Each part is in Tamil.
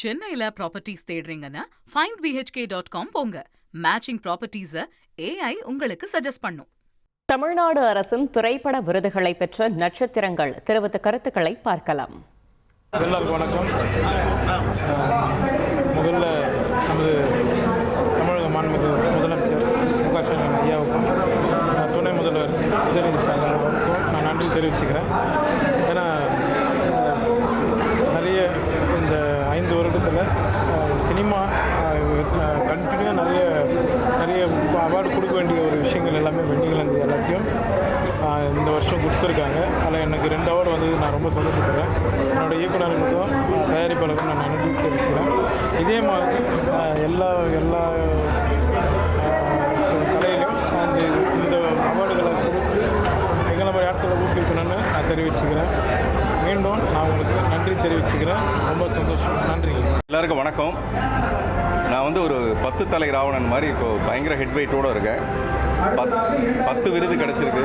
சென்னையில ப்ராப்பர்ட்டிஸ் தேடுறீங்கன்னா findbhk.com போங்க. மேட்சிங் ப்ராப்பர்ட்டிஸை AI உங்களுக்கு சஜஸ்ட் பண்ணும். தமிழ்நாடு அரசின் திரைப்பட விருதுகளை பெற்ற நட்சத்திரங்கள் தெரிவித்த கருத்துக்களை பார்க்கலாம். எல்லாருக்கும் வணக்கம். முதல்ல நமது தமிழக மாண்புமிகு முதலமைச்சர் மு.க. ஸ்டாலின் ஐயாவுக்கும் துணை முதல்வர் உதயநிதி ஸ்டாலின் அவர்களுக்கும் நான் நன்றி தெரிவிச்சுக்கிறேன். ஏன்னா நிறைய இந்த 5 வருடத்தில் சினிமா கண்டினியூவாக நிறைய அவார்டு கொடுக்க வேண்டிய ஒரு விஷயங்கள் எல்லாமே பெண்டிங்கில் இருந்தது. எல்லாத்தையும் இந்த வருஷம் கொடுத்துருக்காங்க. அதில் எனக்கு 2 அவார்டு வந்து நான் ரொம்ப சந்தோஷப்படுறேன். என்னோடய இயக்குநர்களுக்கும் தயாரிப்பாளருக்கும் நான் நன்றி தெரிவிச்சுக்கிறேன். இதே மாதிரி எல்லா கலையிலும் இந்த அவார்டுகளை கொடுத்து எங்களை மாதிரி ஆட்களை ஊக்குவிக்கணும்னு நான் தெரிவிச்சுக்கிறேன். மீண்டும் நான் உங்களுக்கு நன்றி தெரிவிச்சுக்கிறேன். ரொம்ப சந்தோஷம். நன்றி. எல்லாருக்கும் வணக்கம். நான் வந்து ஒரு 10 தலை ராவணன் மாதிரி இப்போ பயங்கர ஹெட் வெயிட்டோடு இருக்கேன். 10 விருது கிடச்சிருக்கு.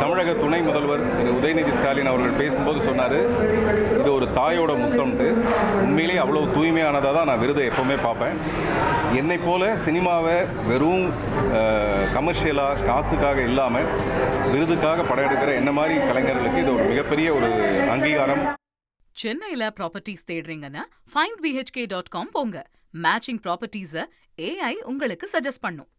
தமிழக துணை முதல்வர் திரு உதயநிதி ஸ்டாலின் அவர்கள் பேசும்போது சொன்னார், இது ஒரு தாயோட முத்தம்ட்டு. உண்மையிலேயே அவ்வளோ தூய்மையானதாக தான் நான் விருதை எப்போவுமே பார்ப்பேன். என்னை போல சினிமாவை வெறும் கமர்ஷியலாக காசுக்காக இல்லாமல் விருதுக்காக படம் எடுக்கிற என்ன மாதிரி கலைஞர்களுக்கு இது ஒரு மிகப்பெரிய ஒரு அங்கீகாரம். சென்னையில ப்ராப்பர்ட்டிஸ் தேடுறீங்கன்னா findbhk.com போங்க. மேட்சிங் ப்ராப்பர்ட்டிஸை AI உங்களுக்கு சஜஸ்ட் பண்ணும்.